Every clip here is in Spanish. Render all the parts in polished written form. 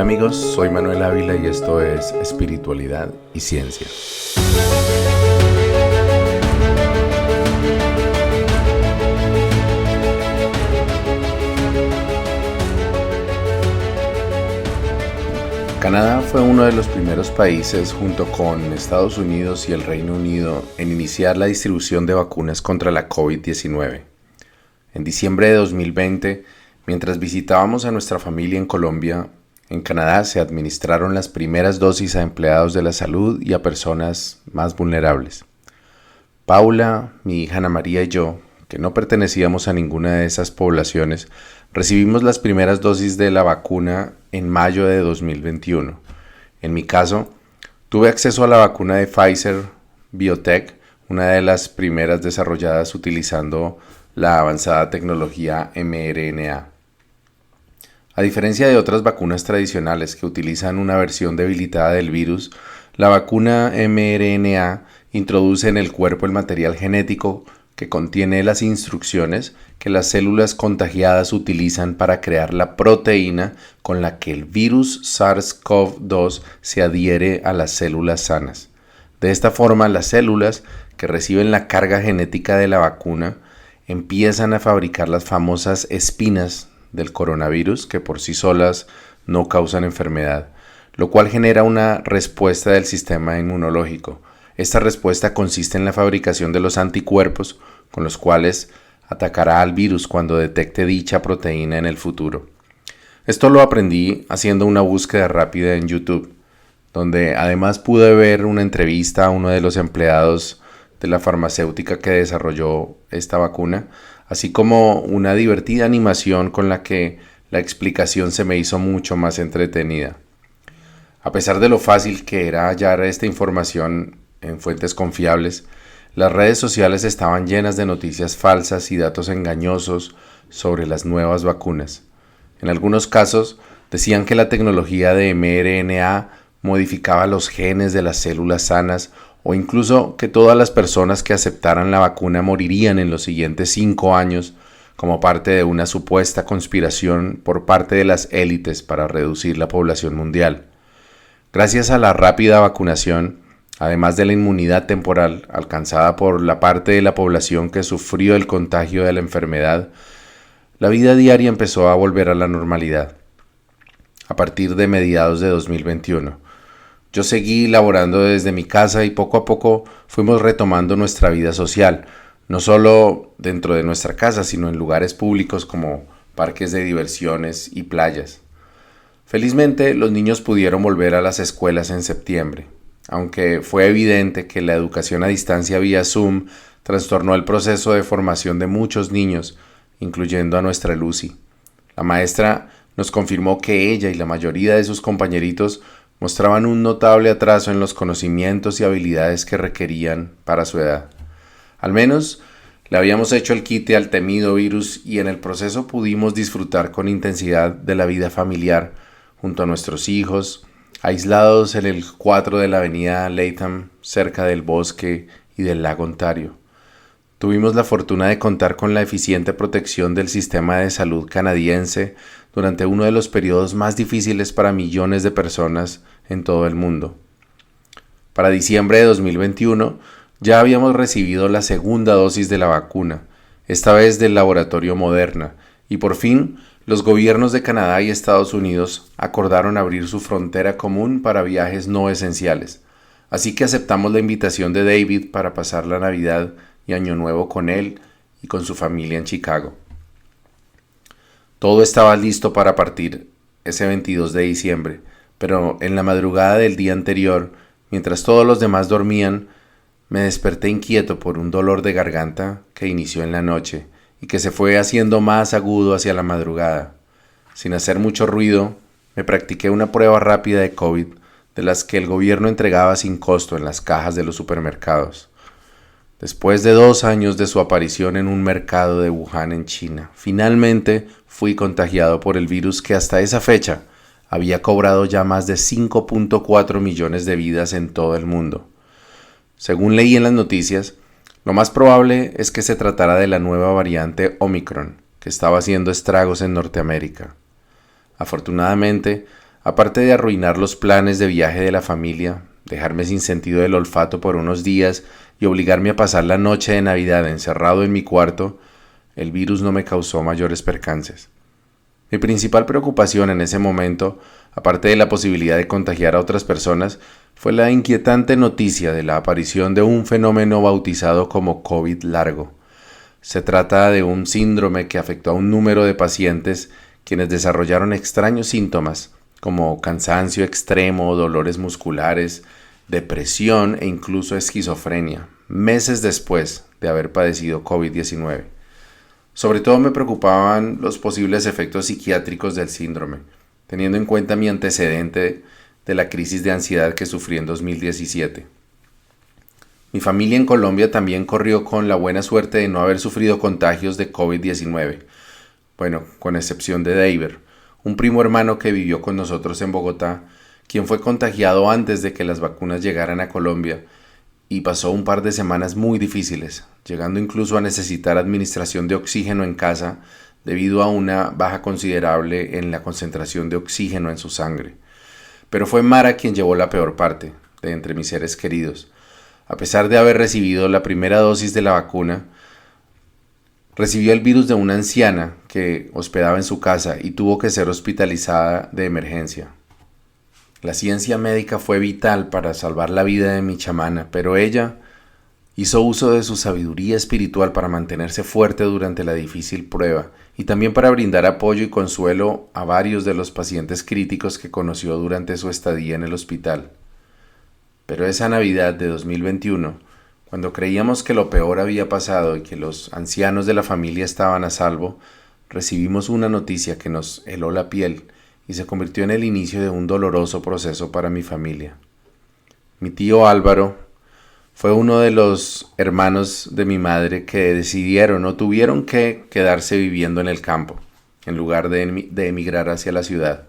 amigos, soy Manuel Ávila y esto es Espiritualidad y Ciencia. Canadá fue uno de los primeros países, junto con Estados Unidos y el Reino Unido, en iniciar la distribución de vacunas contra la COVID-19. En diciembre de 2020, mientras visitábamos a nuestra familia en Colombia, en Canadá se administraron las primeras dosis a empleados de la salud y a personas más vulnerables. Paula, mi hija Ana María y yo, que no pertenecíamos a ninguna de esas poblaciones, recibimos las primeras dosis de la vacuna en mayo de 2021. En mi caso, tuve acceso a la vacuna de Pfizer BioNTech, una de las primeras desarrolladas utilizando la avanzada tecnología mRNA. A diferencia de otras vacunas tradicionales que utilizan una versión debilitada del virus, la vacuna mRNA introduce en el cuerpo el material genético que contiene las instrucciones que las células contagiadas utilizan para crear la proteína con la que el virus SARS-CoV-2 se adhiere a las células sanas. De esta forma, las células que reciben la carga genética de la vacuna empiezan a fabricar las famosas espinas del coronavirus que por sí solas no causan enfermedad, lo cual genera una respuesta del sistema inmunológico. Esta respuesta consiste en la fabricación de los anticuerpos con los cuales atacará al virus cuando detecte dicha proteína en el futuro. Esto lo aprendí haciendo una búsqueda rápida en YouTube, donde además pude ver una entrevista a uno de los empleados de la farmacéutica que desarrolló esta vacuna, así como una divertida animación con la que la explicación se me hizo mucho más entretenida. A pesar de lo fácil que era hallar esta información en fuentes confiables, las redes sociales estaban llenas de noticias falsas y datos engañosos sobre las nuevas vacunas. En algunos casos decían que la tecnología de mRNA modificaba los genes de las células sanas o incluso que todas las personas que aceptaran la vacuna morirían en los siguientes 5 años como parte de una supuesta conspiración por parte de las élites para reducir la población mundial. Gracias a la rápida vacunación, además de la inmunidad temporal alcanzada por la parte de la población que sufrió el contagio de la enfermedad, la vida diaria empezó a volver a la normalidad. A partir de mediados de 2021, yo seguí laborando desde mi casa y poco a poco fuimos retomando nuestra vida social, no solo dentro de nuestra casa, sino en lugares públicos como parques de diversiones y playas. Felizmente, los niños pudieron volver a las escuelas en septiembre, aunque fue evidente que la educación a distancia vía Zoom trastornó el proceso de formación de muchos niños, incluyendo a nuestra Lucy. La maestra nos confirmó que ella y la mayoría de sus compañeritos mostraban un notable atraso en los conocimientos y habilidades que requerían para su edad. Al menos le habíamos hecho el quite al temido virus y en el proceso pudimos disfrutar con intensidad de la vida familiar junto a nuestros hijos, aislados en el 4 de la avenida Latham, cerca del bosque y del lago Ontario. Tuvimos la fortuna de contar con la eficiente protección del sistema de salud canadiense durante uno de los periodos más difíciles para millones de personas en todo el mundo. Para diciembre de 2021 ya habíamos recibido la segunda dosis de la vacuna, esta vez del laboratorio Moderna, y por fin los gobiernos de Canadá y Estados Unidos acordaron abrir su frontera común para viajes no esenciales. Así que aceptamos la invitación de David para pasar la Navidad y Año Nuevo con él y con su familia en Chicago. Todo estaba listo para partir ese 22 de diciembre, pero en la madrugada del día anterior, mientras todos los demás dormían, me desperté inquieto por un dolor de garganta que inició en la noche y que se fue haciendo más agudo hacia la madrugada. Sin hacer mucho ruido, me practiqué una prueba rápida de COVID de las que el gobierno entregaba sin costo en las cajas de los supermercados. Después de 2 años de su aparición en un mercado de Wuhan en China, finalmente fui contagiado por el virus que hasta esa fecha había cobrado ya más de 5.4 millones de vidas en todo el mundo. Según leí en las noticias, lo más probable es que se tratara de la nueva variante Omicron, que estaba haciendo estragos en Norteamérica. Afortunadamente, Aparte de arruinar los planes de viaje de la familia, dejarme sin sentido del olfato por unos días y obligarme a pasar la noche de Navidad encerrado en mi cuarto, el virus no me causó mayores percances. Mi principal preocupación en ese momento, aparte de la posibilidad de contagiar a otras personas, fue la inquietante noticia de la aparición de un fenómeno bautizado como COVID largo. Se trata de un síndrome que afectó a un número de pacientes quienes desarrollaron extraños síntomas como cansancio extremo, dolores musculares, depresión e incluso esquizofrenia, meses después de haber padecido COVID-19. Sobre todo me preocupaban los posibles efectos psiquiátricos del síndrome, teniendo en cuenta mi antecedente de la crisis de ansiedad que sufrí en 2017. Mi familia en Colombia también corrió con la buena suerte de no haber sufrido contagios de COVID-19, bueno, con excepción de David, un primo hermano que vivió con nosotros en Bogotá, quien fue contagiado antes de que las vacunas llegaran a Colombia y pasó un par de semanas muy difíciles, llegando incluso a necesitar administración de oxígeno en casa debido a una baja considerable en la concentración de oxígeno en su sangre. Pero fue Mara quien llevó la peor parte de entre mis seres queridos. A pesar de haber recibido la primera dosis de la vacuna, recibió el virus de una anciana que hospedaba en su casa y tuvo que ser hospitalizada de emergencia. La ciencia médica fue vital para salvar la vida de mi chamana, pero ella hizo uso de su sabiduría espiritual para mantenerse fuerte durante la difícil prueba y también para brindar apoyo y consuelo a varios de los pacientes críticos que conoció durante su estadía en el hospital. Pero esa Navidad de 2021, cuando creíamos que lo peor había pasado y que los ancianos de la familia estaban a salvo, recibimos una noticia que nos heló la piel y se convirtió en el inicio de un doloroso proceso para mi familia. Mi tío Álvaro fue uno de los hermanos de mi madre que decidieron o tuvieron que quedarse viviendo en el campo, en lugar de emigrar hacia la ciudad.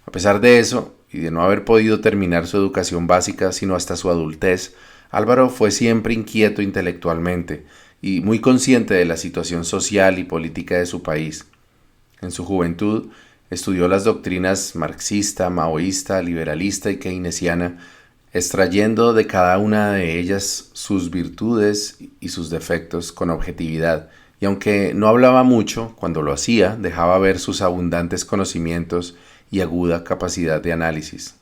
A pesar de eso, y de no haber podido terminar su educación básica sino hasta su adultez, Álvaro fue siempre inquieto intelectualmente y muy consciente de la situación social y política de su país. En su juventud estudió las doctrinas marxista, maoísta, liberalista y keynesiana, extrayendo de cada una de ellas sus virtudes y sus defectos con objetividad, y aunque no hablaba mucho, cuando lo hacía dejaba ver sus abundantes conocimientos y aguda capacidad de análisis.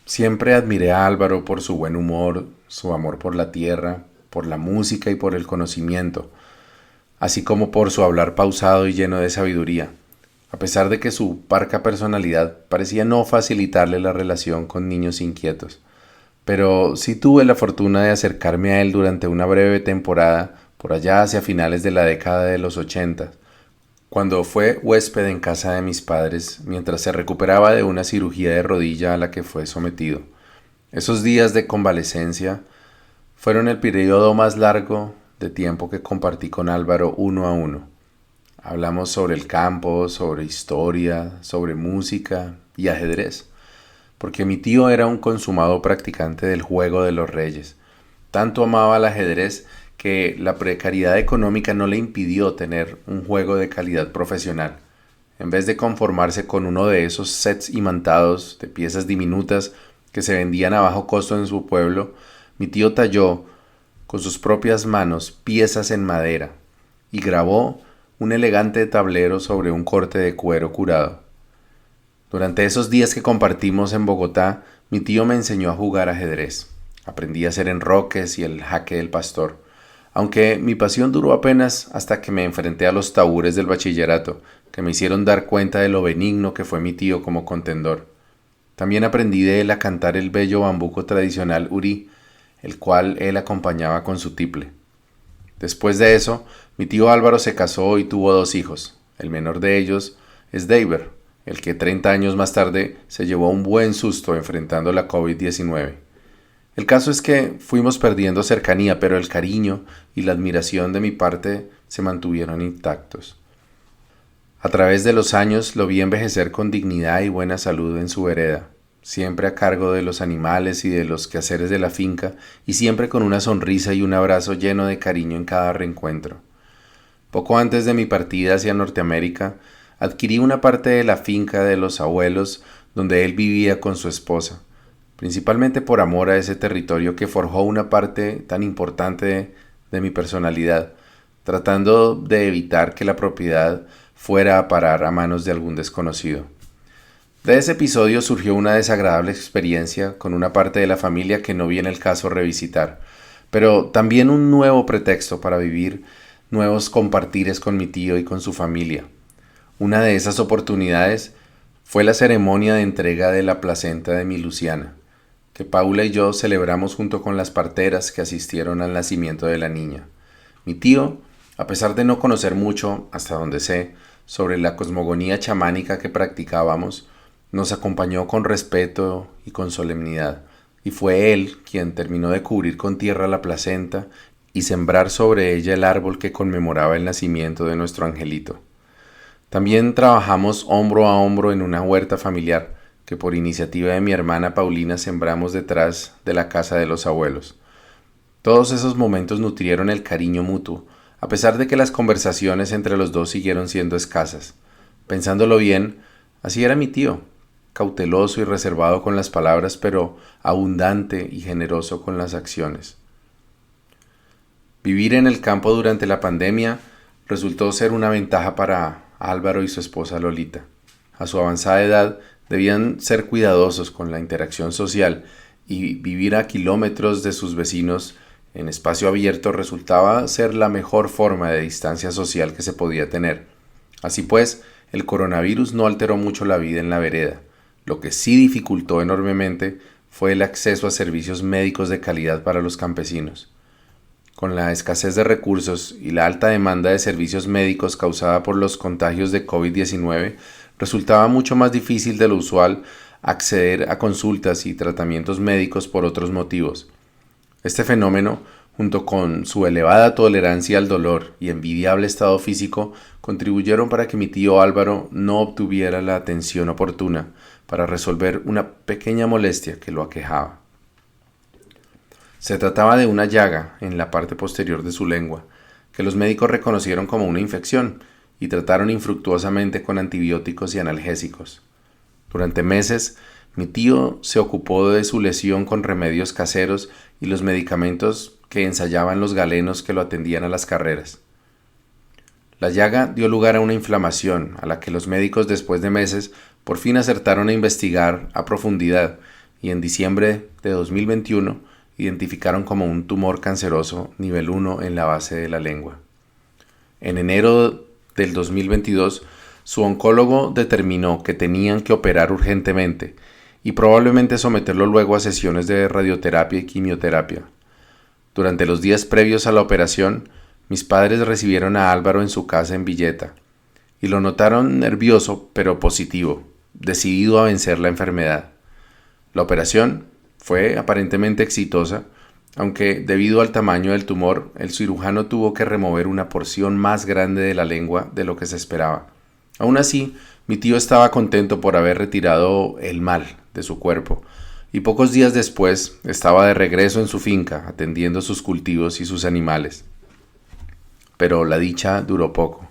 Siempre admiré a Álvaro por su buen humor, su amor por la tierra, por la música y por el conocimiento, así como por su hablar pausado y lleno de sabiduría, a pesar de que su parca personalidad parecía no facilitarle la relación con niños inquietos. Pero sí tuve la fortuna de acercarme a él durante una breve temporada, por allá hacia finales de la década de los 80, cuando fue huésped en casa de mis padres mientras se recuperaba de una cirugía de rodilla a la que fue sometido. Esos días de convalecencia fueron el periodo más largo de tiempo que compartí con Álvaro uno a uno. Hablamos sobre el campo, sobre historia, sobre música y ajedrez, porque mi tío era un consumado practicante del juego de los reyes. Tanto amaba el ajedrez que la precariedad económica no le impidió tener un juego de calidad profesional. En vez de conformarse con uno de esos sets imantados de piezas diminutas que se vendían a bajo costo en su pueblo, mi tío talló con sus propias manos piezas en madera y grabó un elegante tablero sobre un corte de cuero curado. Durante esos días que compartimos en Bogotá, mi tío me enseñó a jugar ajedrez. Aprendí a hacer enroques y el jaque del pastor. Aunque mi pasión duró apenas hasta que me enfrenté a los tabúres del bachillerato, que me hicieron dar cuenta de lo benigno que fue mi tío como contendor. También aprendí de él a cantar el bello bambuco tradicional Uri, el cual él acompañaba con su tiple. Después de eso, mi tío Álvaro se casó y tuvo 2 hijos. El menor de ellos es David, el que 30 años más tarde se llevó un buen susto enfrentando la COVID-19. El caso es que fuimos perdiendo cercanía, pero el cariño y la admiración de mi parte se mantuvieron intactos. A través de los años lo vi envejecer con dignidad y buena salud en su vereda, siempre a cargo de los animales y de los quehaceres de la finca, y siempre con una sonrisa y un abrazo lleno de cariño en cada reencuentro. Poco antes de mi partida hacia Norteamérica, adquirí una parte de la finca de los abuelos donde él vivía con su esposa, principalmente por amor a ese territorio que forjó una parte tan importante de mi personalidad, tratando de evitar que la propiedad fuera a parar a manos de algún desconocido. De ese episodio surgió una desagradable experiencia con una parte de la familia que no viene el caso revisitar, pero también un nuevo pretexto para vivir nuevos compartires con mi tío y con su familia. Una de esas oportunidades fue la ceremonia de entrega de la placenta de mi Luciana, que Paula y yo celebramos junto con las parteras que asistieron al nacimiento de la niña. Mi tío, a pesar de no conocer mucho, hasta donde sé, sobre la cosmogonía chamánica que practicábamos, nos acompañó con respeto y con solemnidad, y fue él quien terminó de cubrir con tierra la placenta y sembrar sobre ella el árbol que conmemoraba el nacimiento de nuestro angelito. También trabajamos hombro a hombro en una huerta familiar que por iniciativa de mi hermana Paulina sembramos detrás de la casa de los abuelos. Todos esos momentos nutrieron el cariño mutuo, a pesar de que las conversaciones entre los dos siguieron siendo escasas. Pensándolo bien, así era mi tío, cauteloso y reservado con las palabras, pero abundante y generoso con las acciones. Vivir en el campo durante la pandemia resultó ser una ventaja para Álvaro y su esposa Lolita. A su avanzada edad debían ser cuidadosos con la interacción social y vivir a kilómetros de sus vecinos en espacio abierto resultaba ser la mejor forma de distancia social que se podía tener. Así pues, el coronavirus no alteró mucho la vida en la vereda. Lo que sí dificultó enormemente fue el acceso a servicios médicos de calidad para los campesinos. Con la escasez de recursos y la alta demanda de servicios médicos causada por los contagios de COVID-19, resultaba mucho más difícil de lo usual acceder a consultas y tratamientos médicos por otros motivos. Este fenómeno, junto con su elevada tolerancia al dolor y envidiable estado físico, contribuyeron para que mi tío Álvaro no obtuviera la atención oportuna para resolver una pequeña molestia que lo aquejaba. Se trataba de una llaga en la parte posterior de su lengua, que los médicos reconocieron como una infección y trataron infructuosamente con antibióticos y analgésicos. Durante meses, mi tío se ocupó de su lesión con remedios caseros y los medicamentos que ensayaban los galenos que lo atendían a las carreras. La llaga dio lugar a una inflamación, a la que los médicos después de meses por fin acertaron a investigar a profundidad y en diciembre de 2021 identificaron como un tumor canceroso nivel 1 en la base de la lengua. En enero del 2022, su oncólogo determinó que tenían que operar urgentemente y probablemente someterlo luego a sesiones de radioterapia y quimioterapia. Durante los días previos a la operación, mis padres recibieron a Álvaro en su casa en Villeta y lo notaron nervioso pero positivo, decidido a vencer la enfermedad. La operación fue aparentemente exitosa, aunque debido al tamaño del tumor, el cirujano tuvo que remover una porción más grande de la lengua de lo que se esperaba. Aún así, mi tío estaba contento por haber retirado el mal de su cuerpo, y pocos días después estaba de regreso en su finca, atendiendo sus cultivos y sus animales. Pero la dicha duró poco.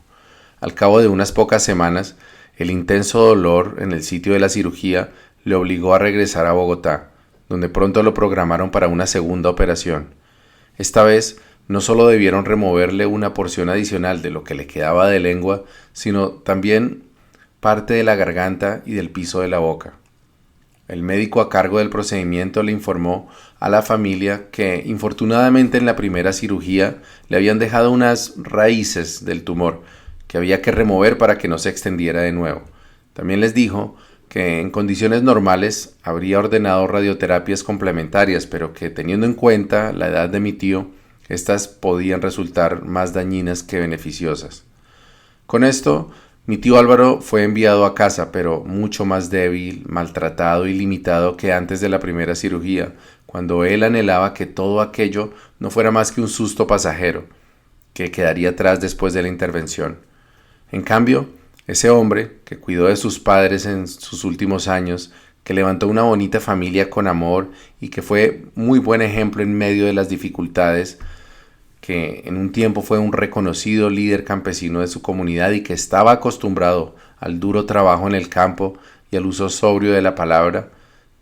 Al cabo de unas pocas semanas, el intenso dolor en el sitio de la cirugía le obligó a regresar a Bogotá, donde pronto lo programaron para una segunda operación. Esta vez, no solo debieron removerle una porción adicional de lo que le quedaba de lengua, sino también parte de la garganta y del piso de la boca. El médico a cargo del procedimiento le informó a la familia que, infortunadamente en la primera cirugía, le habían dejado unas raíces del tumor que había que remover para que no se extendiera de nuevo. También les dijo que en condiciones normales habría ordenado radioterapias complementarias, pero que teniendo en cuenta la edad de mi tío, estas podían resultar más dañinas que beneficiosas. Con esto, mi tío Álvaro fue enviado a casa, pero mucho más débil, maltratado y limitado que antes de la primera cirugía, cuando él anhelaba que todo aquello no fuera más que un susto pasajero, que quedaría atrás después de la intervención. En cambio, ese hombre, que cuidó de sus padres en sus últimos años, que levantó una bonita familia con amor y que fue muy buen ejemplo en medio de las dificultades, que en un tiempo fue un reconocido líder campesino de su comunidad y que estaba acostumbrado al duro trabajo en el campo, y al uso sobrio de la palabra,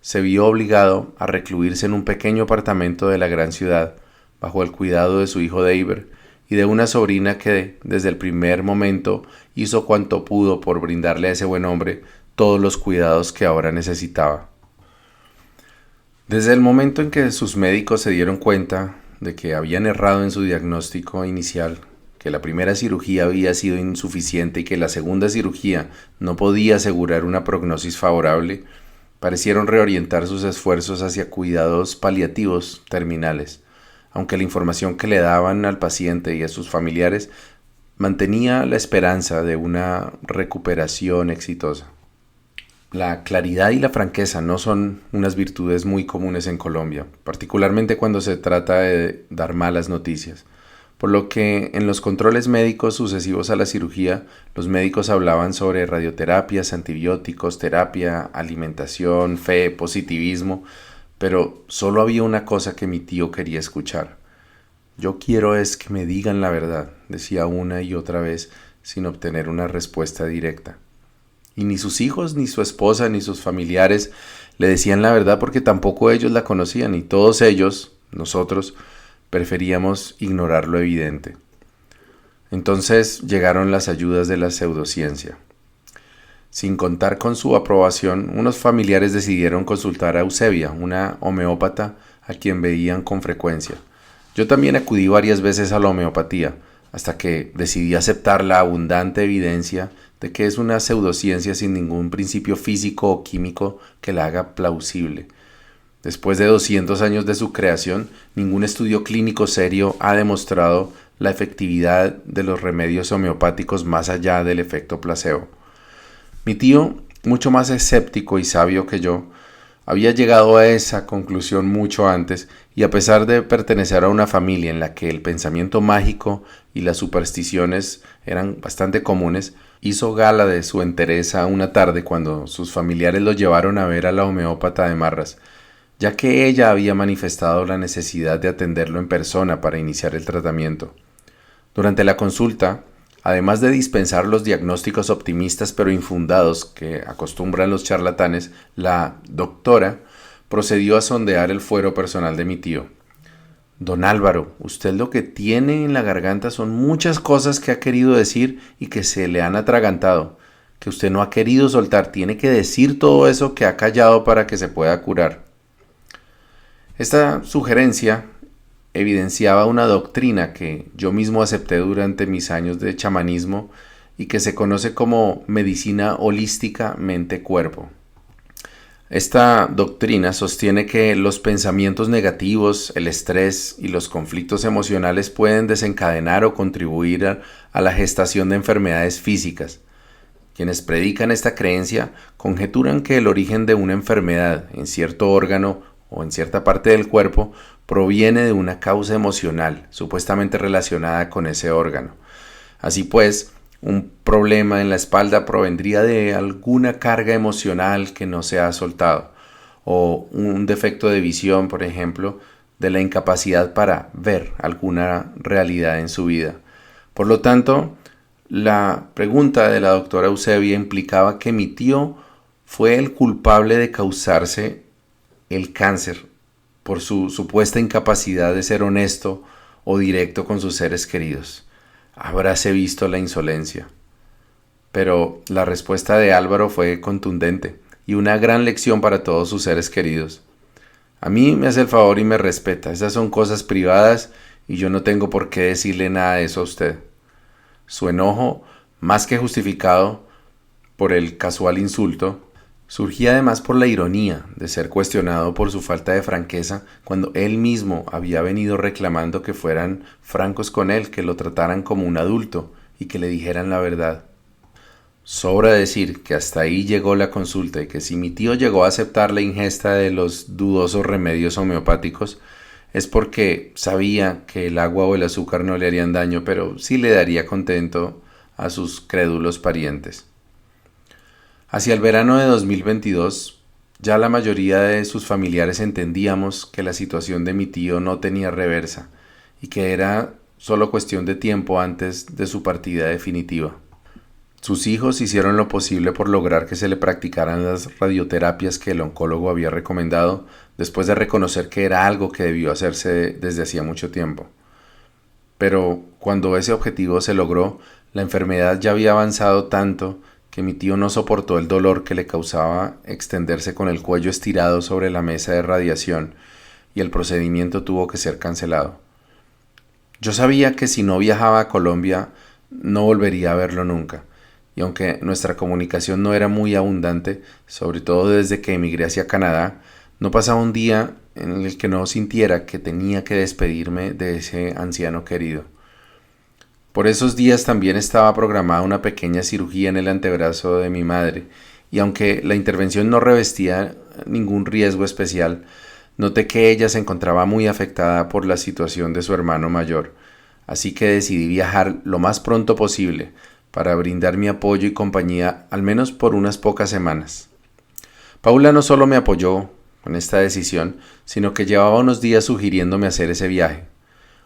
se vio obligado a recluirse en un pequeño apartamento de la gran ciudad, bajo el cuidado de su hijo David y de una sobrina que desde el primer momento hizo cuanto pudo por brindarle a ese buen hombre todos los cuidados que ahora necesitaba. Desde el momento en que sus médicos se dieron cuenta de que habían errado en su diagnóstico inicial, que la primera cirugía había sido insuficiente y que la segunda cirugía no podía asegurar una prognosis favorable, parecieron reorientar sus esfuerzos hacia cuidados paliativos terminales, aunque la información que le daban al paciente y a sus familiares mantenía la esperanza de una recuperación exitosa. La claridad y la franqueza no son unas virtudes muy comunes en Colombia, particularmente cuando se trata de dar malas noticias, por lo que en los controles médicos sucesivos a la cirugía, los médicos hablaban sobre radioterapias, antibióticos, terapia, alimentación, fe, positivismo, pero solo había una cosa que mi tío quería escuchar. Yo quiero es que me digan la verdad, decía una y otra vez sin obtener una respuesta directa. Y ni sus hijos, ni su esposa, ni sus familiares le decían la verdad porque tampoco ellos la conocían y todos ellos, nosotros, preferíamos ignorar lo evidente. Entonces llegaron las ayudas de la pseudociencia. Sin contar con su aprobación, unos familiares decidieron consultar a Eusebia, una homeópata a quien veían con frecuencia. Yo también acudí varias veces a la homeopatía, hasta que decidí aceptar la abundante evidencia de que es una pseudociencia sin ningún principio físico o químico que la haga plausible. Después de 200 años de su creación, ningún estudio clínico serio ha demostrado la efectividad de los remedios homeopáticos más allá del efecto placebo. Mi tío, mucho más escéptico y sabio que yo, había llegado a esa conclusión mucho antes y a pesar de pertenecer a una familia en la que el pensamiento mágico y las supersticiones eran bastante comunes, hizo gala de su entereza una tarde cuando sus familiares lo llevaron a ver a la homeópata de Marras, ya que ella había manifestado la necesidad de atenderlo en persona para iniciar el tratamiento. Durante la consulta, además de dispensar los diagnósticos optimistas pero infundados que acostumbran los charlatanes, la doctora procedió a sondear el fuero personal de mi tío. Don Álvaro, usted lo que tiene en la garganta son muchas cosas que ha querido decir y que se le han atragantado, que usted no ha querido soltar. Tiene que decir todo eso que ha callado para que se pueda curar. Esta sugerencia evidenciaba una doctrina que yo mismo acepté durante mis años de chamanismo y que se conoce como medicina holística mente-cuerpo. Esta doctrina sostiene que los pensamientos negativos, el estrés y los conflictos emocionales pueden desencadenar o contribuir a la gestación de enfermedades físicas. Quienes predican esta creencia conjeturan que el origen de una enfermedad en cierto órgano o en cierta parte del cuerpo proviene de una causa emocional, supuestamente relacionada con ese órgano. Así pues, un problema en la espalda provendría de alguna carga emocional que no se ha soltado, o un defecto de visión, por ejemplo, de la incapacidad para ver alguna realidad en su vida. Por lo tanto, la pregunta de la doctora Eusebia implicaba que mi tío fue el culpable de causarse el cáncer por su supuesta incapacidad de ser honesto o directo con sus seres queridos. Habráse visto la insolencia. Pero la respuesta de Álvaro fue contundente y una gran lección para todos sus seres queridos. A mí me hace el favor y me respeta. Esas son cosas privadas y yo no tengo por qué decirle nada de eso a usted. Su enojo, más que justificado por el casual insulto, surgía además por la ironía de ser cuestionado por su falta de franqueza cuando él mismo había venido reclamando que fueran francos con él, que lo trataran como un adulto y que le dijeran la verdad. Sobra decir que hasta ahí llegó la consulta y que si mi tío llegó a aceptar la ingesta de los dudosos remedios homeopáticos es porque sabía que el agua o el azúcar no le harían daño, pero sí le daría contento a sus crédulos parientes. Hacia el verano de 2022, ya la mayoría de sus familiares entendíamos que la situación de mi tío no tenía reversa y que era solo cuestión de tiempo antes de su partida definitiva. Sus hijos hicieron lo posible por lograr que se le practicaran las radioterapias que el oncólogo había recomendado, después de reconocer que era algo que debió hacerse desde hacía mucho tiempo. Pero cuando ese objetivo se logró, la enfermedad ya había avanzado tanto que mi tío no soportó el dolor que le causaba extenderse con el cuello estirado sobre la mesa de radiación y el procedimiento tuvo que ser cancelado. Yo sabía que si no viajaba a Colombia no volvería a verlo nunca, y aunque nuestra comunicación no era muy abundante, sobre todo desde que emigré hacia Canadá, no pasaba un día en el que no sintiera que tenía que despedirme de ese anciano querido. Por esos días también estaba programada una pequeña cirugía en el antebrazo de mi madre, y aunque la intervención no revestía ningún riesgo especial, noté que ella se encontraba muy afectada por la situación de su hermano mayor, así que decidí viajar lo más pronto posible para brindar mi apoyo y compañía al menos por unas pocas semanas. Paula no solo me apoyó con esta decisión, sino que llevaba unos días sugiriéndome hacer ese viaje.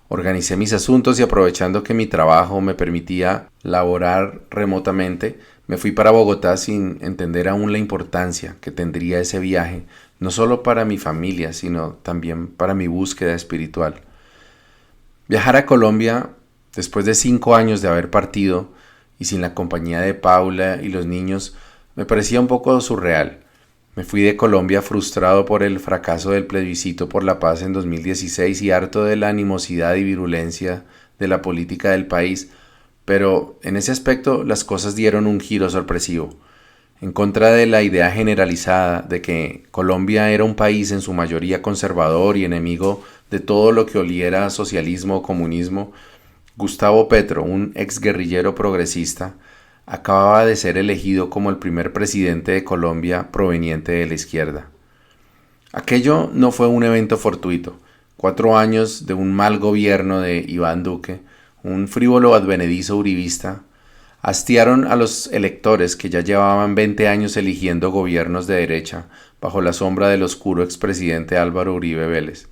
Organicé mis asuntos y aprovechando que mi trabajo me permitía laborar remotamente, me fui para Bogotá sin entender aún la importancia que tendría ese viaje, no solo para mi familia, sino también para mi búsqueda espiritual. Viajar a Colombia, después de 5 años de haber partido y sin la compañía de Paula y los niños, me parecía un poco surreal. Me fui de Colombia frustrado por el fracaso del plebiscito por la paz en 2016 y harto de la animosidad y virulencia de la política del país, pero en ese aspecto las cosas dieron un giro sorpresivo. En contra de la idea generalizada de que Colombia era un país en su mayoría conservador y enemigo de todo lo que oliera a socialismo o comunismo, Gustavo Petro, un exguerrillero progresista, acababa de ser elegido como el primer presidente de Colombia proveniente de la izquierda. Aquello no fue un evento fortuito. 4 años de un mal gobierno de Iván Duque, un frívolo advenedizo uribista, hastiaron a los electores que ya llevaban 20 años eligiendo gobiernos de derecha bajo la sombra del oscuro expresidente Álvaro Uribe Vélez.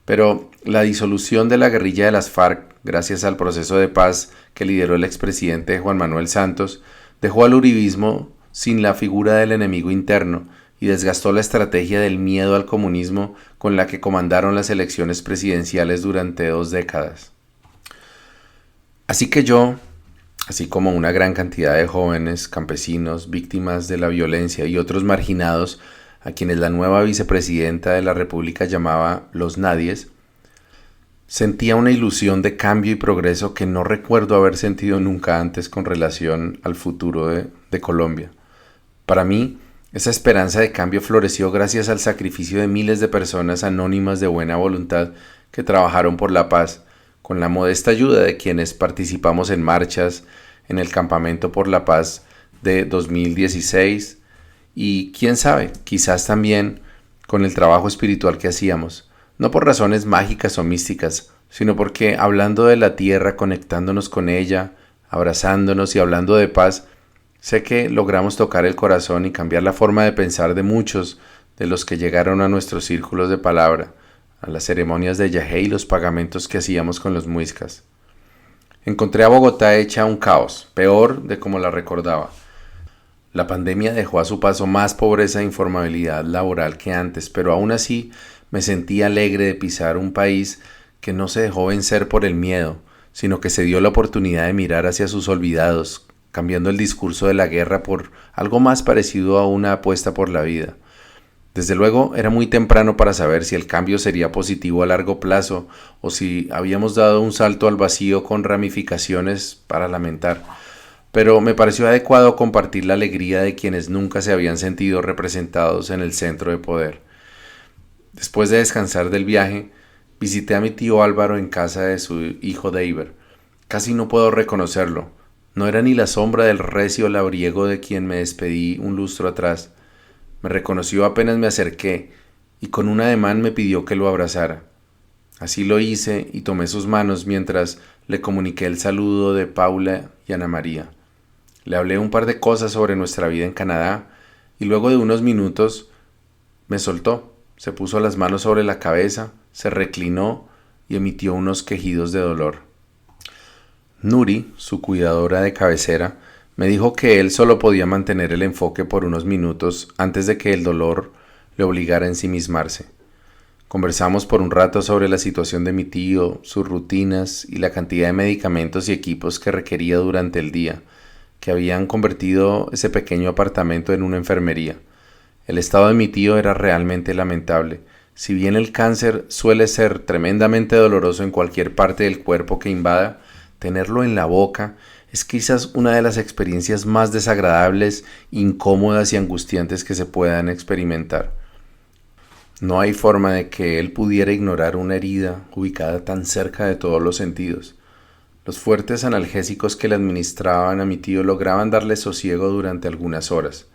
Pero la disolución de la guerrilla de las FARC, gracias al proceso de paz que lideró el expresidente Juan Manuel Santos, dejó al uribismo sin la figura del enemigo interno y desgastó la estrategia del miedo al comunismo con la que comandaron las elecciones presidenciales durante 2 décadas. Así que yo, así como una gran cantidad de jóvenes, campesinos, víctimas de la violencia y otros marginados, a quienes la nueva vicepresidenta de la República llamaba los nadies, sentía una ilusión de cambio y progreso que no recuerdo haber sentido nunca antes con relación al futuro de Colombia. Para mí, esa esperanza de cambio floreció gracias al sacrificio de miles de personas anónimas de buena voluntad que trabajaron por la paz, con la modesta ayuda de quienes participamos en marchas, en el Campamento por la Paz de 2016, y quién sabe, quizás también con el trabajo espiritual que hacíamos, no por razones mágicas o místicas, sino porque hablando de la tierra, conectándonos con ella, abrazándonos y hablando de paz, sé que logramos tocar el corazón y cambiar la forma de pensar de muchos de los que llegaron a nuestros círculos de palabra, a las ceremonias de yagé y los pagamentos que hacíamos con los muiscas. Encontré a Bogotá hecha un caos, peor de como la recordaba. La pandemia dejó a su paso más pobreza e informabilidad laboral que antes, pero aún así me sentí alegre de pisar un país que no se dejó vencer por el miedo, sino que se dio la oportunidad de mirar hacia sus olvidados, cambiando el discurso de la guerra por algo más parecido a una apuesta por la vida. Desde luego era muy temprano para saber si el cambio sería positivo a largo plazo o si habíamos dado un salto al vacío con ramificaciones para lamentar. Pero me pareció adecuado compartir la alegría de quienes nunca se habían sentido representados en el centro de poder. Después de descansar del viaje, visité a mi tío Álvaro en casa de su hijo Deiber. Casi no puedo reconocerlo. No era ni la sombra del recio labriego de quien me despedí un lustro atrás. Me reconoció apenas me acerqué y con un ademán me pidió que lo abrazara. Así lo hice y tomé sus manos mientras le comuniqué el saludo de Paula y Ana María. Le hablé un par de cosas sobre nuestra vida en Canadá y luego de unos minutos me soltó, se puso las manos sobre la cabeza, se reclinó y emitió unos quejidos de dolor. Nuri, su cuidadora de cabecera, Me dijo que él solo podía mantener el enfoque por unos minutos antes de que el dolor le obligara a ensimismarse. Conversamos por un rato sobre la situación de mi tío, sus rutinas y la cantidad de medicamentos y equipos que requería durante el día, que habían convertido ese pequeño apartamento en una enfermería. El estado de mi tío era realmente lamentable. Si bien el cáncer suele ser tremendamente doloroso en cualquier parte del cuerpo que invada, tenerlo en la boca es quizás una de las experiencias más desagradables, incómodas y angustiantes que se puedan experimentar. No hay forma de que él pudiera ignorar una herida ubicada tan cerca de todos los sentidos. Los fuertes analgésicos que le administraban a mi tío lograban darle sosiego durante algunas horas,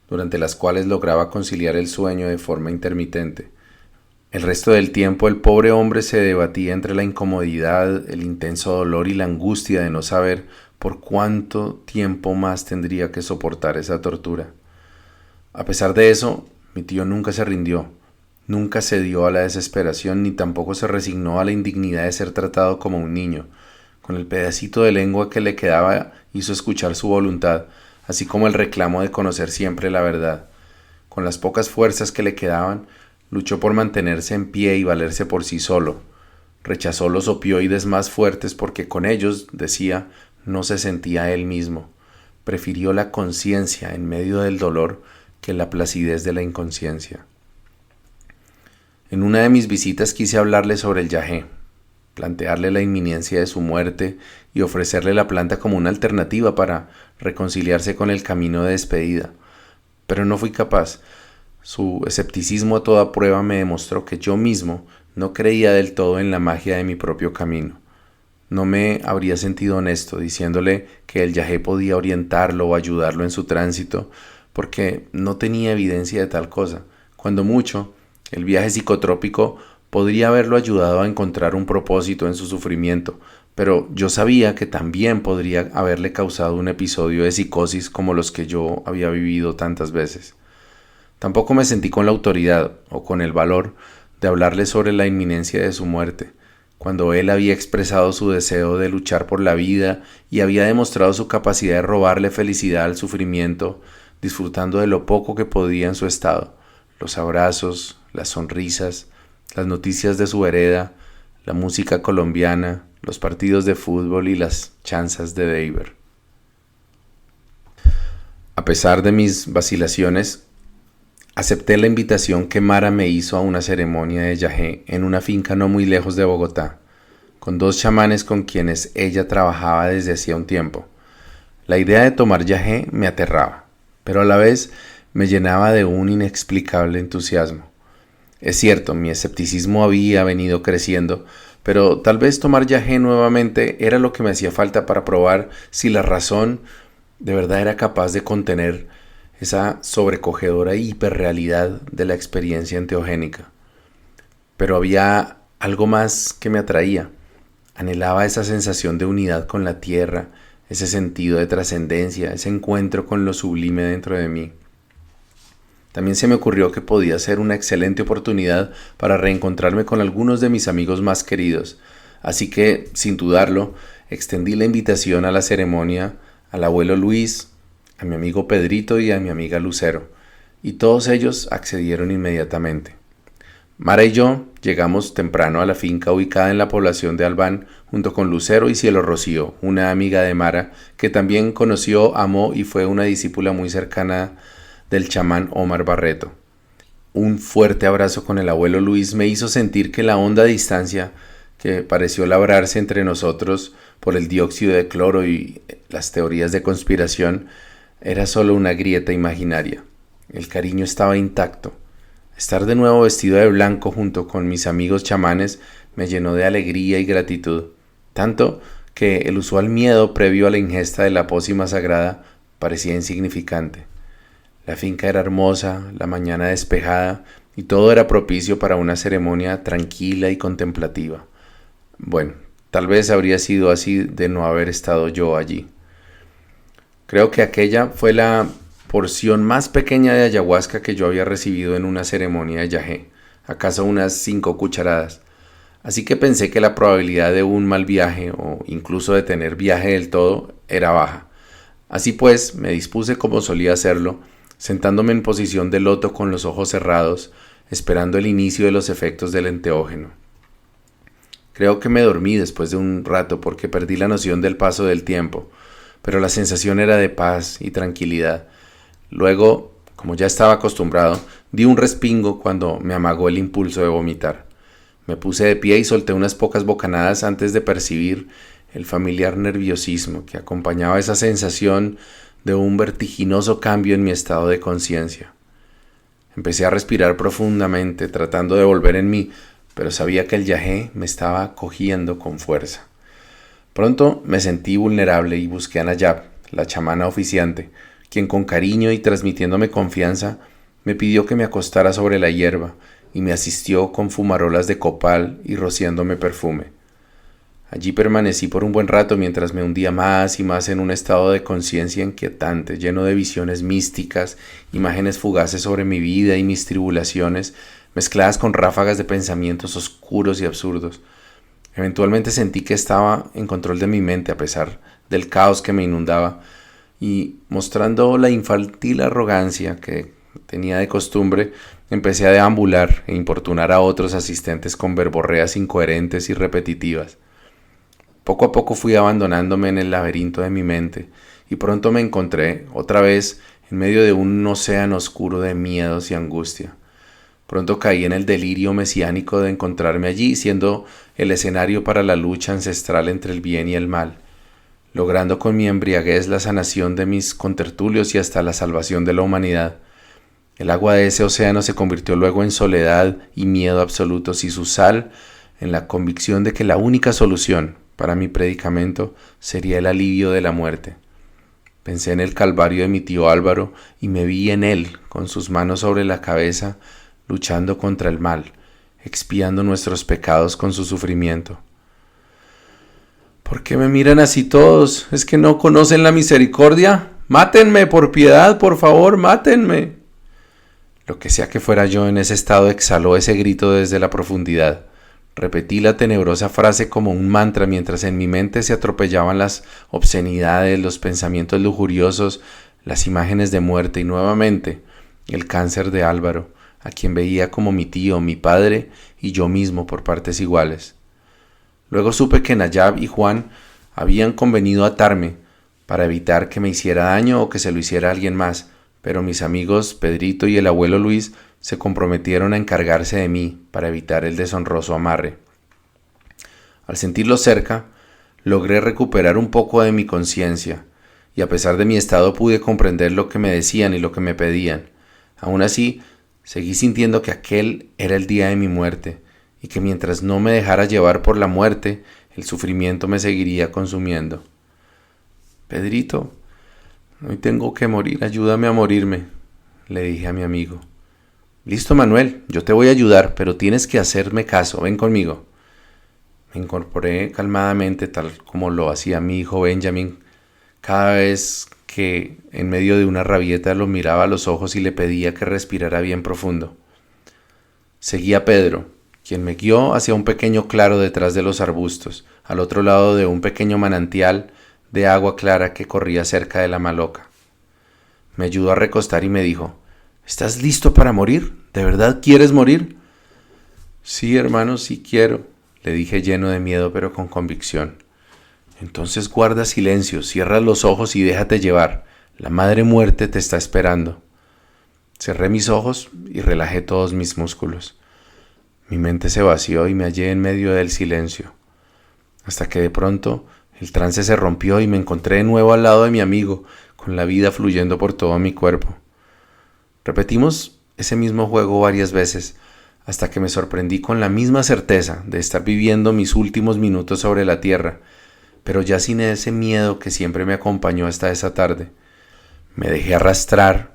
durante las cuales lograba conciliar el sueño de forma intermitente. El resto del tiempo el pobre hombre se debatía entre la incomodidad, el intenso dolor y la angustia de no saber por cuánto tiempo más tendría que soportar esa tortura. A pesar de eso, mi tío nunca se rindió, nunca cedió a la desesperación ni tampoco se resignó a la indignidad de ser tratado como un niño. Con el pedacito de lengua que le quedaba hizo escuchar su voluntad, así como el reclamo de conocer siempre la verdad. Con las pocas fuerzas que le quedaban, luchó por mantenerse en pie y valerse por sí solo. Rechazó los opioides más fuertes porque con ellos, decía, no se sentía él mismo. Prefirió la conciencia en medio del dolor que la placidez de la inconsciencia. En una de mis visitas quise hablarle sobre el yagé, plantearle la inminencia de su muerte y ofrecerle la planta como una alternativa para reconciliarse con el camino de despedida. Pero no fui capaz. Su escepticismo a toda prueba me demostró que yo mismo no creía del todo en la magia de mi propio camino. No me habría sentido honesto diciéndole que el yagé podía orientarlo o ayudarlo en su tránsito, porque no tenía evidencia de tal cosa. Cuando mucho, el viaje psicotrópico podría haberlo ayudado a encontrar un propósito en su sufrimiento, pero yo sabía que también podría haberle causado un episodio de psicosis como los que yo había vivido tantas veces. Tampoco me sentí con la autoridad o con el valor de hablarle sobre la inminencia de su muerte, cuando él había expresado su deseo de luchar por la vida y había demostrado su capacidad de robarle felicidad al sufrimiento, disfrutando de lo poco que podía en su estado, los abrazos, las sonrisas, las noticias de su vereda, la música colombiana, los partidos de fútbol y las chanzas de Deiber. A pesar de mis vacilaciones, acepté la invitación que Mara me hizo a una ceremonia de yagé en una finca no muy lejos de Bogotá, con 2 chamanes con quienes ella trabajaba desde hacía un tiempo. La idea de tomar yagé me aterraba, pero a la vez me llenaba de un inexplicable entusiasmo. Es cierto, mi escepticismo había venido creciendo, pero tal vez tomar yagé nuevamente era lo que me hacía falta para probar si la razón de verdad era capaz de contener esa sobrecogedora hiperrealidad de la experiencia enteogénica. Pero había algo más que me atraía. Anhelaba esa sensación de unidad con la tierra, ese sentido de trascendencia, ese encuentro con lo sublime dentro de mí. También se me ocurrió que podía ser una excelente oportunidad para reencontrarme con algunos de mis amigos más queridos, así que, sin dudarlo, extendí la invitación a la ceremonia al abuelo Luis, a mi amigo Pedrito y a mi amiga Lucero, y todos ellos accedieron inmediatamente. Mara y yo llegamos temprano a la finca ubicada en la población de Albán junto con Lucero y Cielo Rocío, una amiga de Mara que también conoció, amó y fue una discípula muy cercana del chamán Omar Barreto. Un fuerte abrazo con el abuelo Luis me hizo sentir que la honda distancia que pareció labrarse entre nosotros por el dióxido de cloro y las teorías de conspiración era solo una grieta imaginaria. El cariño estaba intacto. Estar de nuevo vestido de blanco junto con mis amigos chamanes me llenó de alegría y gratitud, tanto que el usual miedo previo a la ingesta de la pócima sagrada parecía insignificante. La finca era hermosa, la mañana despejada y todo era propicio para una ceremonia tranquila y contemplativa. Bueno, tal vez habría sido así de no haber estado yo allí. Creo que aquella fue la porción más pequeña de ayahuasca que yo había recibido en una ceremonia de yagé, acaso unas 5 cucharadas. Así que pensé que la probabilidad de un mal viaje o incluso de tener viaje del todo era baja. Así pues, me dispuse como solía hacerlo, sentándome en posición de loto con los ojos cerrados, esperando el inicio de los efectos del enteógeno. Creo que me dormí después de un rato porque perdí la noción del paso del tiempo, pero la sensación era de paz y tranquilidad. Luego, como ya estaba acostumbrado, di un respingo cuando me amagó el impulso de vomitar. Me puse de pie y solté unas pocas bocanadas antes de percibir el familiar nerviosismo que acompañaba esa sensación de un vertiginoso cambio en mi estado de conciencia. Empecé a respirar profundamente, tratando de volver en mí, pero sabía que el yagé me estaba cogiendo con fuerza. Pronto me sentí vulnerable y busqué a Nayab, la chamana oficiante, quien con cariño y transmitiéndome confianza me pidió que me acostara sobre la hierba y me asistió con fumarolas de copal y rociándome perfume. Allí permanecí por un buen rato mientras me hundía más y más en un estado de conciencia inquietante, lleno de visiones místicas, imágenes fugaces sobre mi vida y mis tribulaciones, mezcladas con ráfagas de pensamientos oscuros y absurdos. Eventualmente sentí que estaba en control de mi mente a pesar del caos que me inundaba, y mostrando la infantil arrogancia que tenía de costumbre, empecé a deambular e importunar a otros asistentes con verborreas incoherentes y repetitivas. Poco a poco fui abandonándome en el laberinto de mi mente y pronto me encontré otra vez en medio de un océano oscuro de miedos y angustia. Pronto caí en el delirio mesiánico de encontrarme allí, siendo el escenario para la lucha ancestral entre el bien y el mal, logrando con mi embriaguez la sanación de mis contertulios y hasta la salvación de la humanidad. El agua de ese océano se convirtió luego en soledad y miedo absolutos y su sal en la convicción de que la única solución para mi predicamento sería el alivio de la muerte. Pensé en el calvario de mi tío Álvaro y me vi en él, con sus manos sobre la cabeza, luchando contra el mal, expiando nuestros pecados con su sufrimiento. ¿Por qué me miran así todos? ¿Es que no conocen la misericordia? ¡Mátenme, por piedad, por favor, mátenme! Lo que sea que fuera yo en ese estado exhaló ese grito desde la profundidad. Repetí la tenebrosa frase como un mantra mientras en mi mente se atropellaban las obscenidades, los pensamientos lujuriosos, las imágenes de muerte y nuevamente el cáncer de Álvaro, a quien veía como mi tío, mi padre y yo mismo por partes iguales. Luego supe que Nayab y Juan habían convenido atarme para evitar que me hiciera daño o que se lo hiciera a alguien más, pero mis amigos Pedrito y el abuelo Luis se comprometieron a encargarse de mí para evitar el deshonroso amarre. Al sentirlos cerca, logré recuperar un poco de mi conciencia, y a pesar de mi estado pude comprender lo que me decían y lo que me pedían. Aún así, seguí sintiendo que aquel era el día de mi muerte, y que mientras no me dejara llevar por la muerte, el sufrimiento me seguiría consumiendo. Pedrito, hoy tengo que morir, ayúdame a morirme, le dije a mi amigo. Listo, Manuel, yo te voy a ayudar, pero tienes que hacerme caso, ven conmigo. Me incorporé calmadamente, tal como lo hacía mi hijo Benjamin, cada vez que en medio de una rabieta lo miraba a los ojos y le pedía que respirara bien profundo. Seguí a Pedro, quien me guió hacia un pequeño claro detrás de los arbustos, al otro lado de un pequeño manantial de agua clara que corría cerca de la maloca. Me ayudó a recostar y me dijo: ¿Estás listo para morir? ¿De verdad quieres morir? Sí, hermano, sí quiero, le dije lleno de miedo pero con convicción. Entonces guarda silencio, cierra los ojos y déjate llevar. La madre muerte te está esperando. Cerré mis ojos y relajé todos mis músculos. Mi mente se vació y me hallé en medio del silencio, hasta que de pronto el trance se rompió y me encontré de nuevo al lado de mi amigo, con la vida fluyendo por todo mi cuerpo. Repetimos ese mismo juego varias veces, hasta que me sorprendí con la misma certeza de estar viviendo mis últimos minutos sobre la tierra, pero ya sin ese miedo que siempre me acompañó hasta esa tarde. Me dejé arrastrar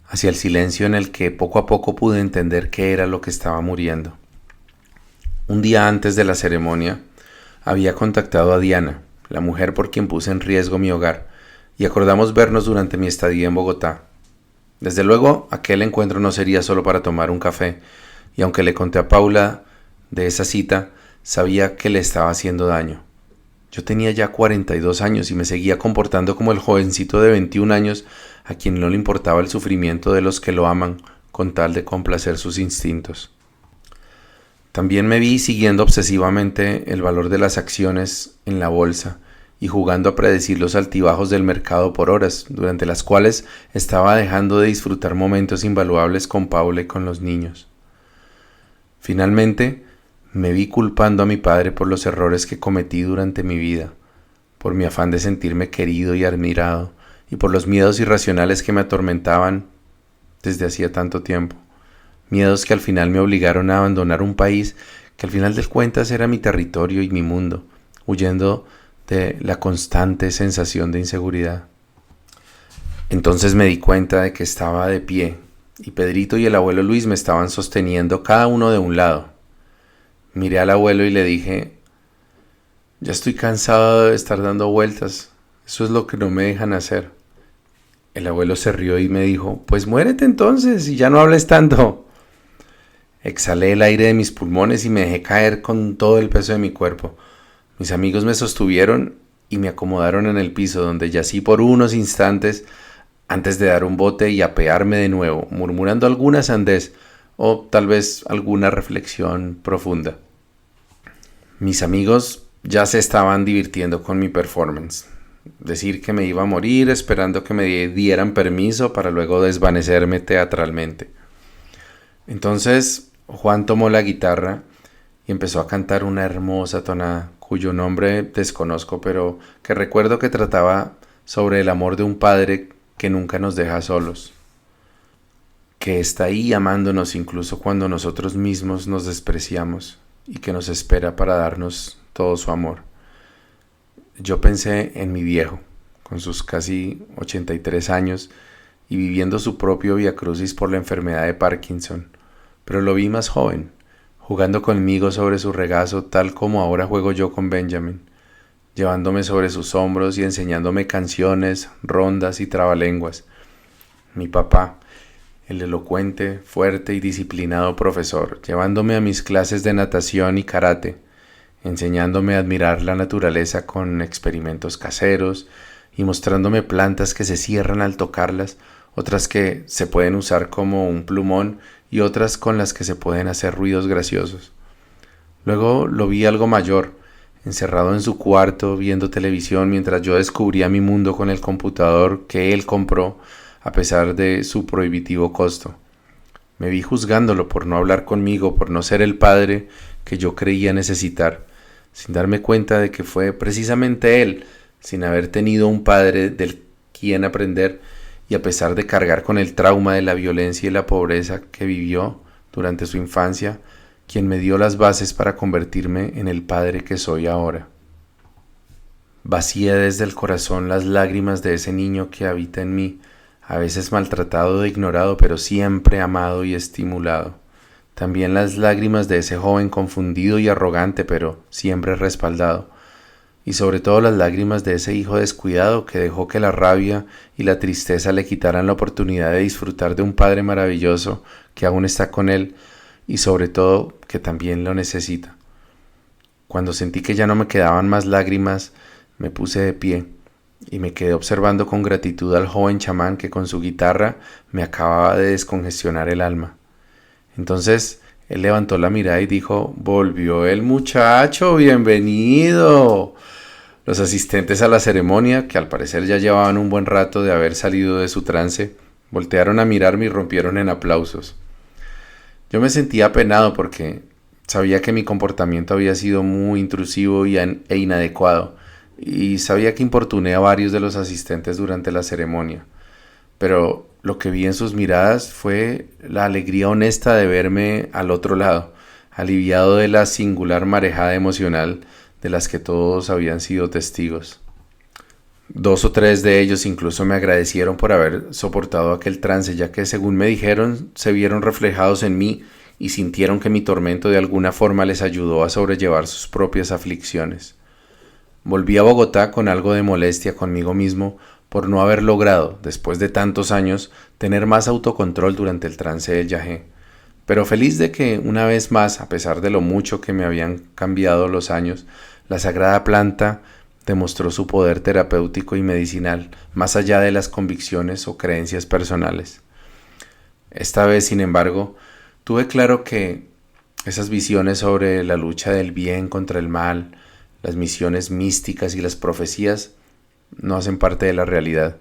hacia el silencio en el que poco a poco pude entender qué era lo que estaba muriendo. Un día antes de la ceremonia, había contactado a Diana, la mujer por quien puse en riesgo mi hogar, y acordamos vernos durante mi estadía en Bogotá. Desde luego, aquel encuentro no sería solo para tomar un café, y aunque le conté a Paula de esa cita, sabía que le estaba haciendo daño. Yo tenía ya 42 años y me seguía comportando como el jovencito de 21 años a quien no le importaba el sufrimiento de los que lo aman con tal de complacer sus instintos. También me vi siguiendo obsesivamente el valor de las acciones en la bolsa y jugando a predecir los altibajos del mercado por horas, durante las cuales estaba dejando de disfrutar momentos invaluables con Paula y con los niños. Finalmente, me vi culpando a mi padre por los errores que cometí durante mi vida, por mi afán de sentirme querido y admirado, y por los miedos irracionales que me atormentaban desde hacía tanto tiempo. Miedos que al final me obligaron a abandonar un país que al final de cuentas era mi territorio y mi mundo, huyendo de la constante sensación de inseguridad. Entonces me di cuenta de que estaba de pie, y Pedrito y el abuelo Luis me estaban sosteniendo cada uno de un lado. Miré al abuelo y le dije: ya estoy cansado de estar dando vueltas, eso es lo que no me dejan hacer. El abuelo se rió y me dijo: pues muérete entonces y ya no hables tanto. Exhalé el aire de mis pulmones y me dejé caer con todo el peso de mi cuerpo. Mis amigos me sostuvieron y me acomodaron en el piso, donde yací por unos instantes antes de dar un bote y apearme de nuevo, murmurando alguna sandez o tal vez alguna reflexión profunda. Mis amigos ya se estaban divirtiendo con mi performance. Decir que me iba a morir esperando que me dieran permiso para luego desvanecerme teatralmente. Entonces Juan tomó la guitarra y empezó a cantar una hermosa tonada, cuyo nombre desconozco, pero que recuerdo que trataba sobre el amor de un padre que nunca nos deja solos, que está ahí amándonos incluso cuando nosotros mismos nos despreciamos y que nos espera para darnos todo su amor. Yo pensé en mi viejo, con sus casi 83 años y viviendo su propio viacrucis por la enfermedad de Parkinson, pero lo vi más joven, jugando conmigo sobre su regazo tal como ahora juego yo con Benjamin, llevándome sobre sus hombros y enseñándome canciones, rondas y trabalenguas. Mi papá, el elocuente, fuerte y disciplinado profesor, llevándome a mis clases de natación y karate, enseñándome a admirar la naturaleza con experimentos caseros y mostrándome plantas que se cierran al tocarlas, otras que se pueden usar como un plumón y otras con las que se pueden hacer ruidos graciosos. Luego lo vi algo mayor, encerrado en su cuarto viendo televisión mientras yo descubría mi mundo con el computador que él compró a pesar de su prohibitivo costo. Me vi juzgándolo por no hablar conmigo, por no ser el padre que yo creía necesitar, sin darme cuenta de que fue precisamente él, sin haber tenido un padre del quien aprender y a pesar de cargar con el trauma de la violencia y la pobreza que vivió durante su infancia, quien me dio las bases para convertirme en el padre que soy ahora. Vacié desde el corazón las lágrimas de ese niño que habita en mí, a veces maltratado e ignorado, pero siempre amado y estimulado. También las lágrimas de ese joven confundido y arrogante, pero siempre respaldado. Y sobre todo las lágrimas de ese hijo descuidado que dejó que la rabia y la tristeza le quitaran la oportunidad de disfrutar de un padre maravilloso que aún está con él y sobre todo que también lo necesita. Cuando sentí que ya no me quedaban más lágrimas, me puse de pie y me quedé observando con gratitud al joven chamán que con su guitarra me acababa de descongestionar el alma. Entonces él levantó la mirada y dijo: «Volvió el muchacho, bienvenido». Los asistentes a la ceremonia, que al parecer ya llevaban un buen rato de haber salido de su trance, voltearon a mirarme y rompieron en aplausos. Yo me sentía apenado porque sabía que mi comportamiento había sido muy intrusivo e inadecuado, y sabía que importuné a varios de los asistentes durante la ceremonia. Pero lo que vi en sus miradas fue la alegría honesta de verme al otro lado, aliviado de la singular marejada emocional de las que todos habían sido testigos. 2 o 3 de ellos incluso me agradecieron por haber soportado aquel trance, ya que según me dijeron, se vieron reflejados en mí y sintieron que mi tormento de alguna forma les ayudó a sobrellevar sus propias aflicciones. Volví a Bogotá con algo de molestia conmigo mismo por no haber logrado, después de tantos años, tener más autocontrol durante el trance del yagé, pero feliz de que una vez más, a pesar de lo mucho que me habían cambiado los años, la sagrada planta demostró su poder terapéutico y medicinal, más allá de las convicciones o creencias personales. Esta vez, sin embargo, tuve claro que esas visiones sobre la lucha del bien contra el mal, las misiones místicas y las profecías no hacen parte de la realidad,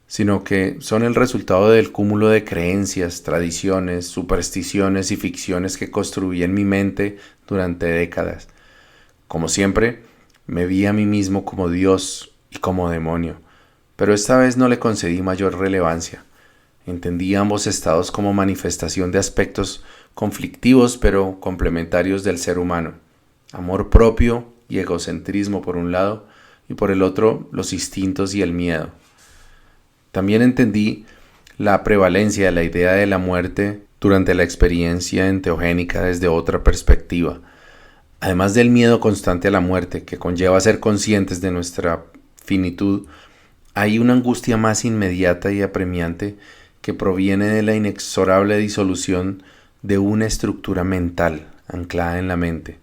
sino que son el resultado del cúmulo de creencias, tradiciones, supersticiones y ficciones que construí en mi mente durante décadas. Como siempre, me vi a mí mismo como Dios y como demonio, pero esta vez no le concedí mayor relevancia. Entendí ambos estados como manifestación de aspectos conflictivos pero complementarios del ser humano: amor propio y egocentrismo por un lado, y por el otro los instintos y el miedo. También entendí la prevalencia de la idea de la muerte durante la experiencia enteogénica desde otra perspectiva. Además del miedo constante a la muerte que conlleva ser conscientes de nuestra finitud, hay una angustia más inmediata y apremiante que proviene de la inexorable disolución de una estructura mental anclada en la mente.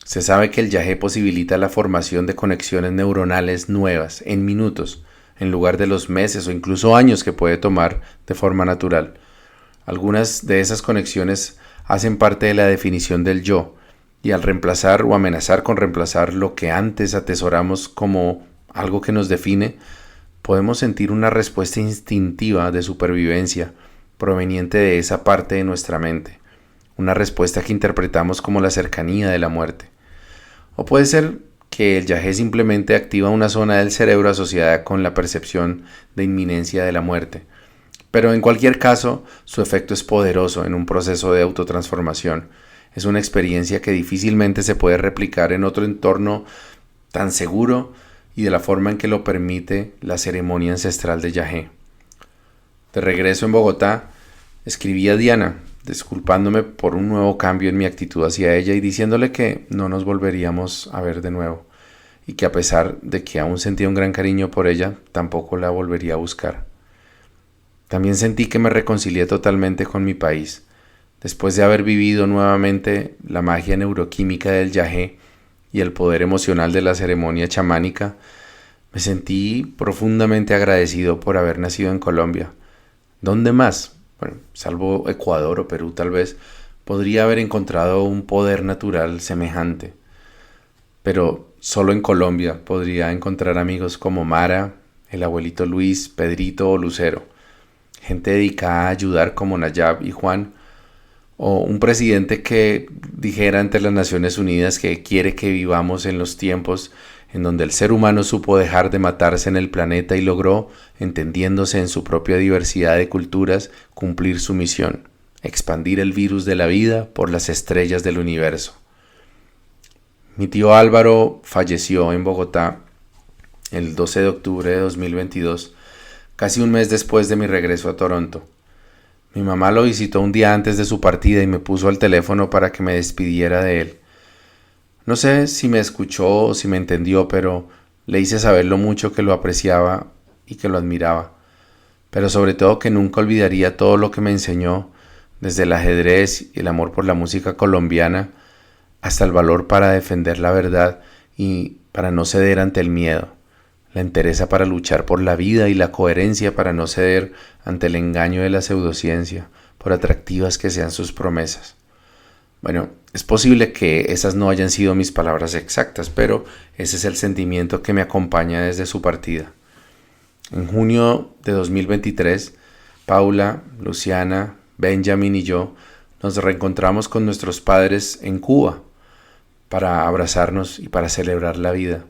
Se sabe que el yagé posibilita la formación de conexiones neuronales nuevas en minutos, en lugar de los meses o incluso años que puede tomar de forma natural. Algunas de esas conexiones hacen parte de la definición del yo, y al reemplazar o amenazar con reemplazar lo que antes atesoramos como algo que nos define, podemos sentir una respuesta instintiva de supervivencia proveniente de esa parte de nuestra mente, una respuesta que interpretamos como la cercanía de la muerte. O puede ser que el yagé simplemente activa una zona del cerebro asociada con la percepción de inminencia de la muerte. Pero en cualquier caso, su efecto es poderoso en un proceso de autotransformación. Es una experiencia que difícilmente se puede replicar en otro entorno tan seguro y de la forma en que lo permite la ceremonia ancestral de yagé. De regreso en Bogotá, escribí a Diana, disculpándome por un nuevo cambio en mi actitud hacia ella y diciéndole que no nos volveríamos a ver de nuevo, y que a pesar de que aún sentía un gran cariño por ella, tampoco la volvería a buscar. También sentí que me reconcilié totalmente con mi país. Después de haber vivido nuevamente la magia neuroquímica del yagé y el poder emocional de la ceremonia chamánica, me sentí profundamente agradecido por haber nacido en Colombia. ¿Dónde más? Bueno, salvo Ecuador o Perú tal vez, podría haber encontrado un poder natural semejante. Pero solo en Colombia podría encontrar amigos como Mara, el abuelito Luis, Pedrito o Lucero, gente dedicada a ayudar como Nayab y Juan, o un presidente que dijera ante las Naciones Unidas que quiere que vivamos en los tiempos en donde el ser humano supo dejar de matarse en el planeta y logró, entendiéndose en su propia diversidad de culturas, cumplir su misión: expandir el virus de la vida por las estrellas del universo. Mi tío Álvaro falleció en Bogotá el 12 de octubre de 2022, casi un mes después de mi regreso a Toronto. Mi mamá lo visitó un día antes de su partida y me puso al teléfono para que me despidiera de él. No sé si me escuchó o si me entendió, pero le hice saber lo mucho que lo apreciaba y que lo admiraba. Pero sobre todo que nunca olvidaría todo lo que me enseñó, desde el ajedrez y el amor por la música colombiana, hasta el valor para defender la verdad y para no ceder ante el miedo, la entereza para luchar por la vida y la coherencia para no ceder ante el engaño de la pseudociencia, por atractivas que sean sus promesas. Bueno, es posible que esas no hayan sido mis palabras exactas, pero ese es el sentimiento que me acompaña desde su partida. En junio de 2023, Paula, Luciana, Benjamin y yo nos reencontramos con nuestros padres en Cuba para abrazarnos y para celebrar la vida.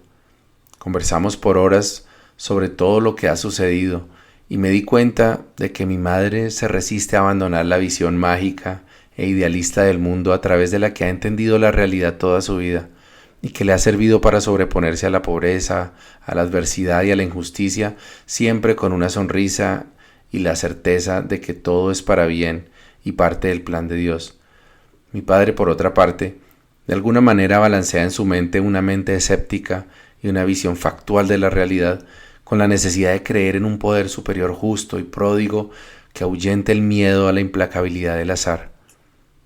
Conversamos por horas sobre todo lo que ha sucedido y me di cuenta de que mi madre se resiste a abandonar la visión mágica e idealista del mundo a través de la que ha entendido la realidad toda su vida y que le ha servido para sobreponerse a la pobreza, a la adversidad y a la injusticia, siempre con una sonrisa y la certeza de que todo es para bien y parte del plan de Dios. Mi padre, por otra parte, de alguna manera balancea en su mente una mente escéptica y una visión factual de la realidad, con la necesidad de creer en un poder superior justo y pródigo que ahuyente el miedo a la implacabilidad del azar.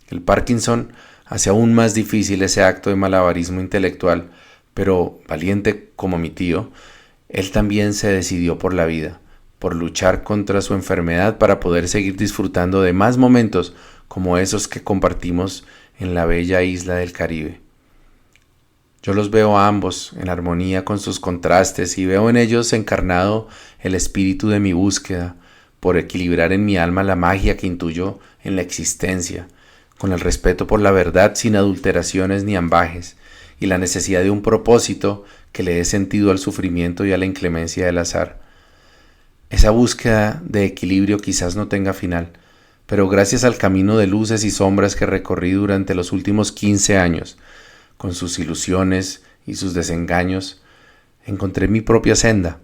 El Parkinson hace aún más difícil ese acto de malabarismo intelectual, Pero, valiente como mi tío, él también se decidió por la vida, por luchar contra su enfermedad para poder seguir disfrutando de más momentos como esos que compartimos en la bella isla del Caribe. Yo los veo a ambos en armonía con sus contrastes y veo en ellos encarnado el espíritu de mi búsqueda por equilibrar en mi alma la magia que intuyo en la existencia, con el respeto por la verdad sin adulteraciones ni ambajes, y la necesidad de un propósito que le dé sentido al sufrimiento y a la inclemencia del azar. Esa búsqueda de equilibrio quizás no tenga final, pero gracias al camino de luces y sombras que recorrí durante los últimos 15 años, con sus ilusiones y sus desengaños, encontré mi propia senda.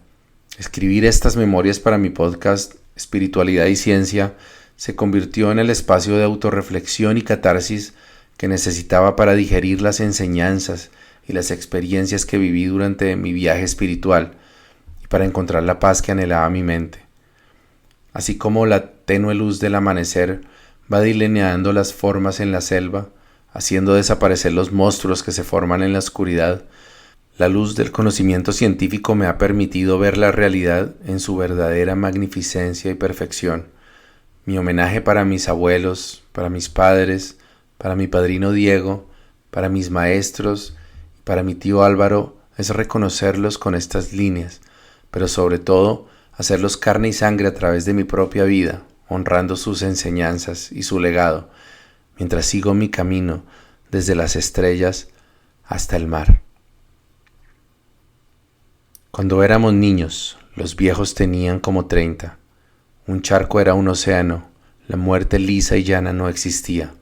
Escribir estas memorias para mi podcast Espiritualidad y Ciencia se convirtió en el espacio de autorreflexión y catarsis que necesitaba para digerir las enseñanzas y las experiencias que viví durante mi viaje espiritual y para encontrar la paz que anhelaba mi mente. Así como la tenue luz del amanecer va delineando las formas en la selva, haciendo desaparecer los monstruos que se forman en la oscuridad, la luz del conocimiento científico me ha permitido ver la realidad en su verdadera magnificencia y perfección. Mi homenaje para mis abuelos, para mis padres, para mi padrino Diego, para mis maestros y para mi tío Álvaro es reconocerlos con estas líneas, pero sobre todo hacerlos carne y sangre a través de mi propia vida, honrando sus enseñanzas y su legado, mientras sigo mi camino desde las estrellas hasta el mar. Cuando éramos niños, los viejos tenían como 30. Un charco era un océano, la muerte lisa y llana no existía.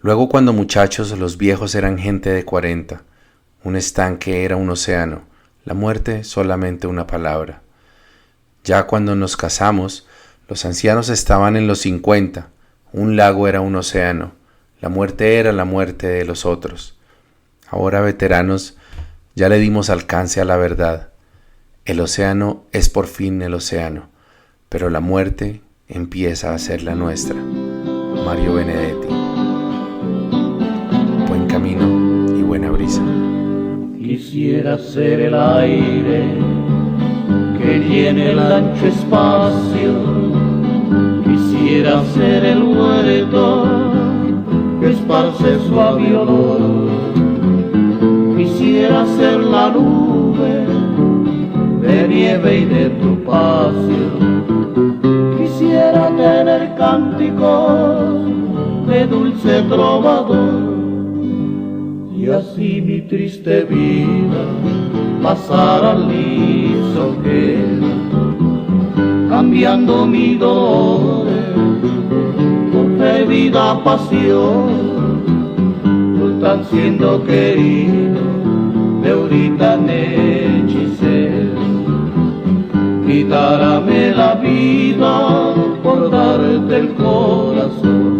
Luego, cuando muchachos, los viejos eran gente de 40. Un estanque era un océano, la muerte solamente una palabra. Ya cuando nos casamos, los ancianos estaban en los 50. Un lago era un océano, la muerte era la muerte de los otros. Ahora, veteranos, ya le dimos alcance a la verdad. El océano es por fin el océano, pero la muerte empieza a ser la nuestra. Mario Benedetti. Buen camino y buena brisa. Quisiera ser el aire que llene el ancho espacio. Quisiera ser el huerto que esparce suave olor. Quisiera ser la nube de nieve y de topacio. Quisiera tener cánticos de dulce trovador, y así mi triste vida pasara lisonjera, cambiando mi dolor por bebida pasión. Tú estás siendo querido de ahorita en hechicero, quitárame la vida por darte el corazón.